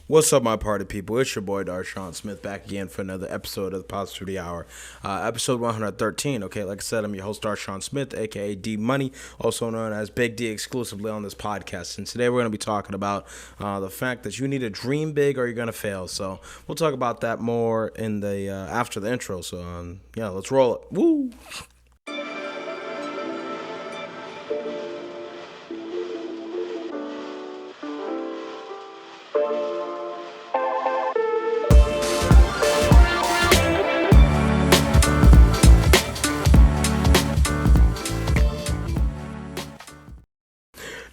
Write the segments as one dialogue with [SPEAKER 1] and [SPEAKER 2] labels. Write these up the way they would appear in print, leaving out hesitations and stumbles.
[SPEAKER 1] What's up, my party people? It's your boy Darshaun Smith back again for another episode of the Positivity Hour, episode 113. Okay, like I said, I'm your host Darshaun Smith, aka D Money, also known as Big D, exclusively on this podcast. And today we're going to be talking about the fact that you need to dream big or you're going to fail. So we'll talk about that more in the after the intro. So yeah, let's roll it. Woo!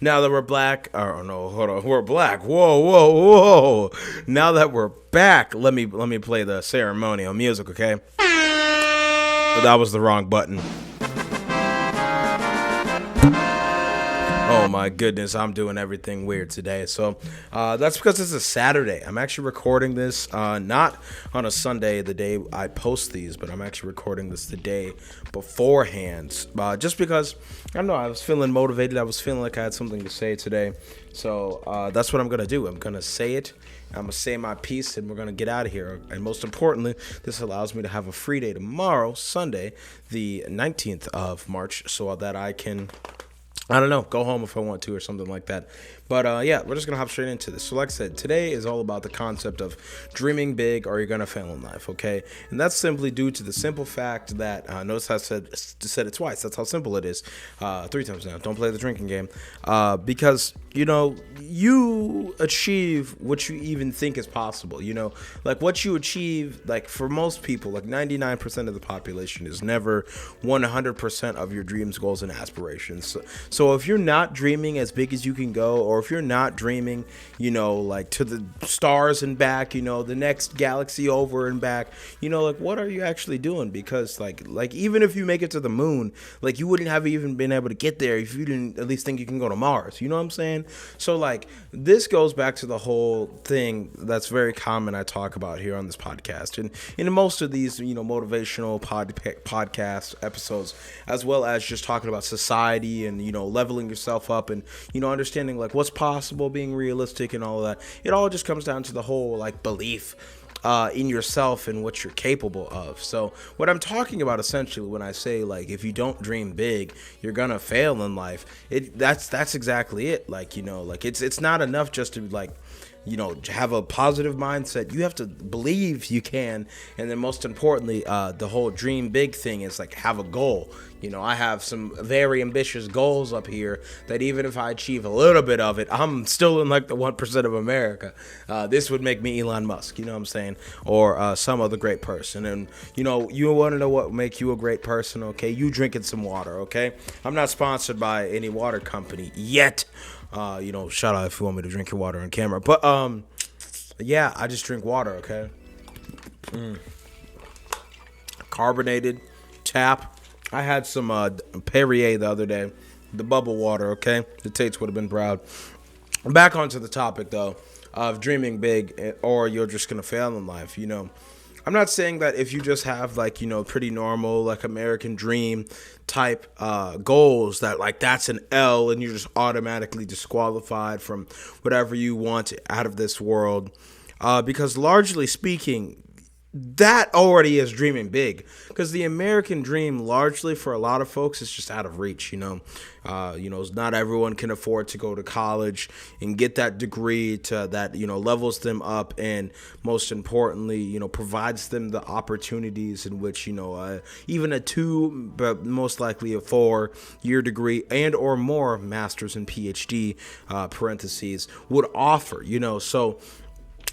[SPEAKER 1] Now that we're black, or no, hold on, we're black. Whoa, whoa, whoa! Now that we're back, let me play the ceremonial music, okay? But that was the wrong button. Oh my goodness, I'm doing everything weird today. So that's because it's a Saturday. I'm actually recording this not on a Sunday, the day I post these, but I'm actually recording this the day beforehand. Just because, I don't know, I was feeling motivated. I was feeling like I had something to say today. So that's what I'm going to do. I'm going to say it. I'm going to say my piece, and we're going to get out of here. And most importantly, this allows me to have a free day tomorrow, Sunday, the 19th of March, so that I can, I don't know, go home if I want to or something like that. But yeah, we're just going to hop straight into this. So like I said, today is all about the concept of dreaming big or you're going to fail in life, okay? And that's simply due to the simple fact that, notice I said it twice. That's how simple it is. 3 times now. Don't play the drinking game. Because, you know, you achieve what you even think is possible, you know? Like what you achieve, like for most people, like 99% of the population is never 100% of your dreams, goals, and aspirations. So if you're not dreaming as big as you can go, or if you're not dreaming, you know, like to the stars and back, you know, the next galaxy over and back, you know, like what are you actually doing? Because like even if you make it to the moon, like you wouldn't have even been able to get there if you didn't at least think you can go to Mars. You know what I'm saying? So like this goes back to the whole thing that's very common I talk about here on this podcast, and in most of these, you know, motivational podcast episodes, as well as just talking about society and, you know, leveling yourself up and, you know, understanding like what's possible, being realistic and all of that. It all just comes down to the whole like belief in yourself and what you're capable of. So what I'm talking about essentially when I say like if you don't dream big, you're gonna fail in life. That's exactly it. Like, you know, like it's not enough just to like, you know, have a positive mindset. You have to believe you can. And then most importantly, the whole dream big thing is like have a goal. You know, I have some very ambitious goals up here that even if I achieve a little bit of it, I'm still in like the 1% of America. This would make me Elon Musk, you know what I'm saying? Or some other great person. And, you know, you want to know what make you a great person, okay? You drinking some water, okay? I'm not sponsored by any water company yet. You know, shout out if you want me to drink your water on camera. But yeah, I just drink water, okay? Carbonated, tap. I had some Perrier the other day, the bubble water, okay? The Tates would have been proud. Back onto the topic, though, of dreaming big or you're just going to fail in life, you know. I'm not saying that if you just have like, you know, pretty normal like American dream type goals that like that's an L and you're just automatically disqualified from whatever you want out of this world. Because largely speaking, that already is dreaming big, because the American dream largely for a lot of folks is just out of reach. You know, not everyone can afford to go to college and get that degree to that, you know, levels them up, and most importantly, you know, provides them the opportunities in which, you know, even a 2 but most likely a 4-year degree and or more master's and PhD parentheses would offer, you know. So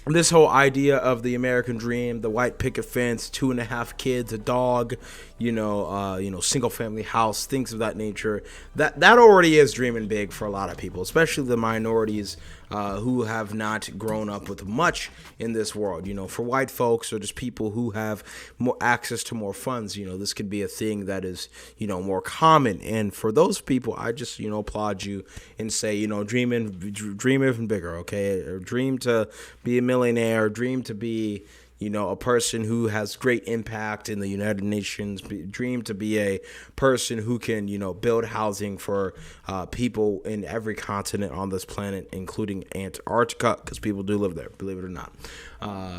[SPEAKER 1] this whole idea of the American dream, the white picket fence, 2.5 kids, a dog, you know, single family house, things of that nature, that already is dreaming big for a lot of people, especially the minorities who have not grown up with much in this world. You know, for white folks or just people who have more access to more funds, you know, this could be a thing that is, you know, more common. And for those people, I just, you know, applaud you and say, you know, dream even bigger, okay? Or dream to be a millionaire, or dream to be, a person who has great impact in the United Nations, dream to be a person who can, build housing for people in every continent on this planet, including Antarctica, because people do live there, believe it or not.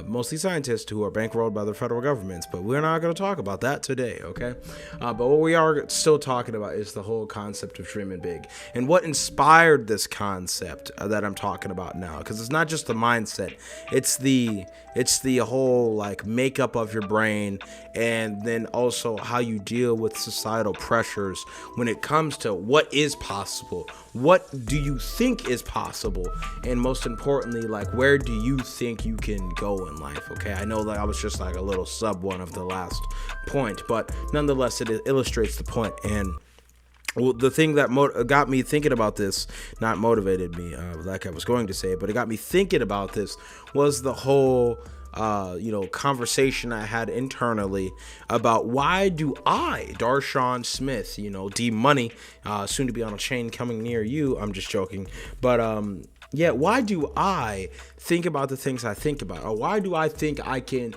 [SPEAKER 1] Mostly scientists who are bankrolled by the federal governments, but we're not going to talk about that today, okay? But what we are still talking about is the whole concept of dreaming big and what inspired this concept that I'm talking about now, because it's not just the mindset, it's the whole like makeup of your brain, and then also how you deal with societal pressures when it comes to what is possible, what do you think is possible, and most importantly, like where do you think you can go in life. Okay, I know that I was just like a little sub one of the last point, but nonetheless it illustrates the point. And well, the thing that got me thinking about this, not motivated me like I was going to say, but it got me thinking about this was the whole conversation I had internally about why do I, Darshaun Smith, D Money, soon to be on a chain coming near you. I'm just joking. But why do I think about the things I think about? Or why do I think I can,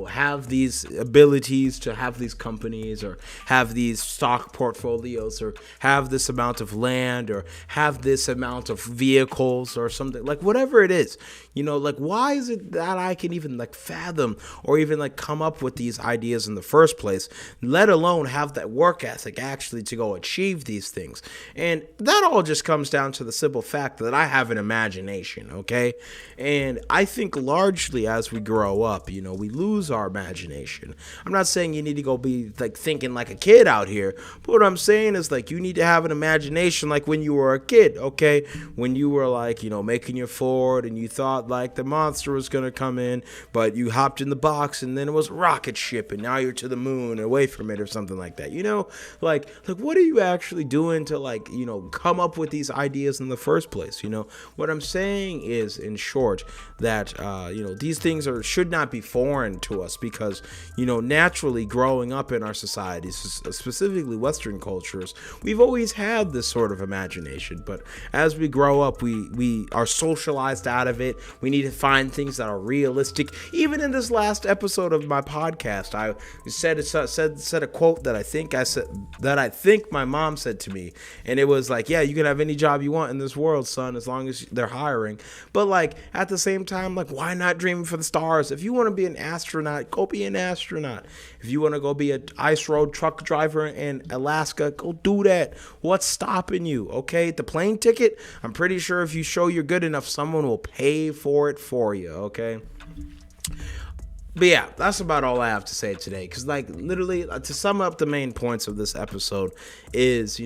[SPEAKER 1] have these abilities to have these companies or have these stock portfolios or have this amount of land or have this amount of vehicles or something, like whatever it is, why is it that I can even like fathom or even like come up with these ideas in the first place, let alone have that work ethic actually to go achieve these things? And that all just comes down to the simple fact that I have an imagination, okay? And I think largely as we grow up, we lose our imagination. I'm not saying you need to go be like thinking like a kid out here, but what I'm saying is like you need to have an imagination like when you were a kid, okay? When you were like, making your Ford and you thought like the monster was going to come in, but you hopped in the box and then it was a rocket ship and now you're to the moon and away from it or something like that, like what are you actually doing to like, come up with these ideas in the first place? What I'm saying is, in short, that these things should not be foreign to us because naturally growing up in our societies, specifically Western cultures, we've always had this sort of imagination, but as we grow up we are socialized out of it. We need to find things that are realistic. Even in this last episode of my podcast, I said a quote that I think my mom said to me, and it was like, yeah, you can have any job you want in this world, son, as long as they're hiring. But like at the same time, like why not dream for the stars? If you want to be an astronaut, go be an astronaut. If you want to go be an ice road truck driver in Alaska, go do that. What's stopping you? Okay, the plane ticket, I'm pretty sure if you show you're good enough, someone will pay for it for you. Okay. But yeah, that's about all I have to say today. Because, like, literally, to sum up the main points of this episode is,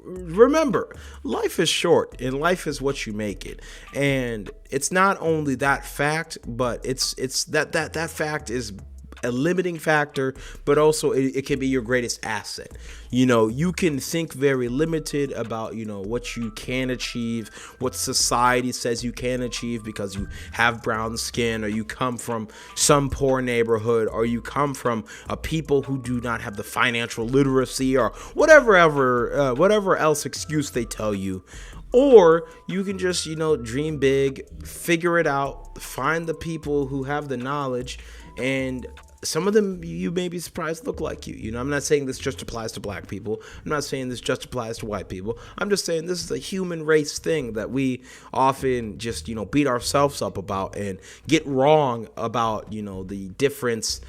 [SPEAKER 1] remember, life is short and life is what you make it. And it's not only that fact, but it's that fact is a limiting factor, but also it can be your greatest asset. You can think very limited about, what you can achieve, what society says you can achieve because you have brown skin or you come from some poor neighborhood or you come from a people who do not have the financial literacy or whatever else excuse they tell you. Or you can just, dream big, figure it out, find the people who have the knowledge, and some of them you may be surprised look like you. I'm not saying this just applies to black people. I'm not saying this just applies to white people. I'm just saying this is a human race thing that we often just, beat ourselves up about and get wrong about, the difference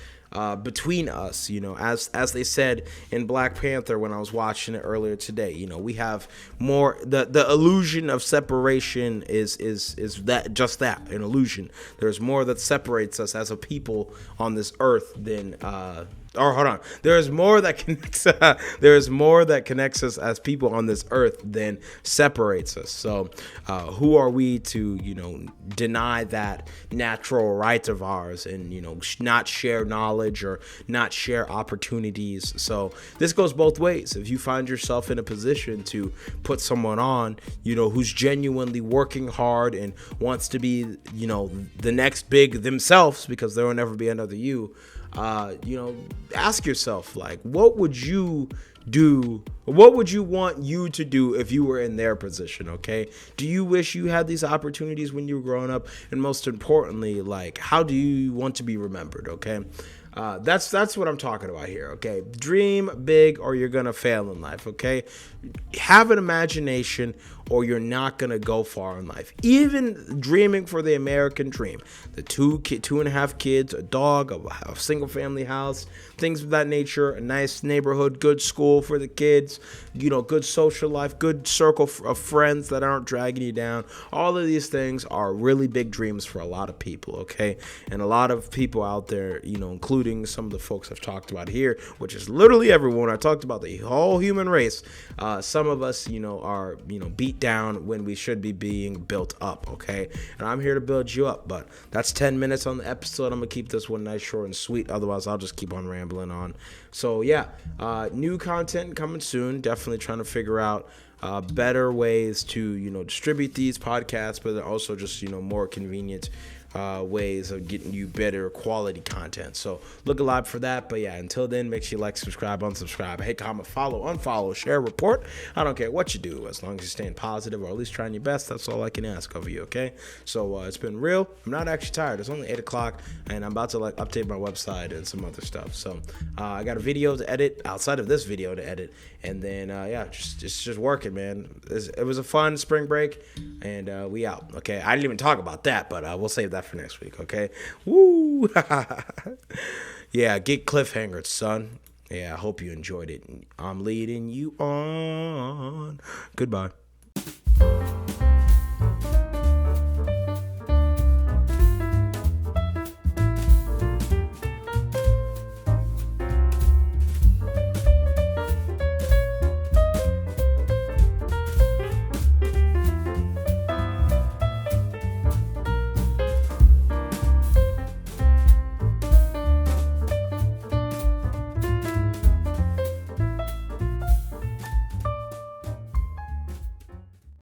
[SPEAKER 1] between us, as they said in Black Panther when I was watching it earlier today. We have more, the illusion of separation is that an illusion. There's more that separates us as a people on this earth than there is more that connects us as people on this earth than separates us. So who are we to deny that natural right of ours and not share knowledge or not share opportunities? So this goes both ways. If you find yourself in a position to put someone on who's genuinely working hard and wants to be the next big themselves, because there will never be another you, ask yourself, like, what would you do? What would you want you to do if you were in their position? Okay. Do you wish you had these opportunities when you were growing up? And most importantly, like, how do you want to be remembered? Okay. That's what I'm talking about here. Okay. Dream big or you're going to fail in life. Okay. Have an imagination or you're not going to go far in life. Even dreaming for the American dream, the 2.5 kids, a dog, a single family house, things of that nature, a nice neighborhood, good school for the kids, good social life, good circle of friends that aren't dragging you down. All of these things are really big dreams for a lot of people, okay? And a lot of people out there, including some of the folks I've talked about here, which is literally everyone. I talked about the whole human race. Some of us, are, beat down when we should be being built up, okay? And I'm here to build you up, but that's 10 minutes on the episode. I'm going to keep this one nice, short, and sweet. Otherwise, I'll just keep on rambling on. So, yeah, new content coming soon. Definitely trying to figure out better ways to, distribute these podcasts, but also just, more convenient ways of getting you better quality content. So look alive for that. But yeah, until then, make sure you like, subscribe, unsubscribe, hey, comment, follow, unfollow, share, report. I don't care what you do, as long as you're staying positive or at least trying your best. That's all I can ask of you. Okay. So it's been real. I'm not actually tired. It's only 8 o'clock and I'm about to update my website and some other stuff. So I got a video to edit outside of this video to edit. And then, just working, man. It was a fun spring break and we out. Okay. I didn't even talk about that, but we'll save that for next week. Okay. Woo. Yeah. Get cliffhangered, son. Yeah. I hope you enjoyed it. I'm leading you on. Goodbye.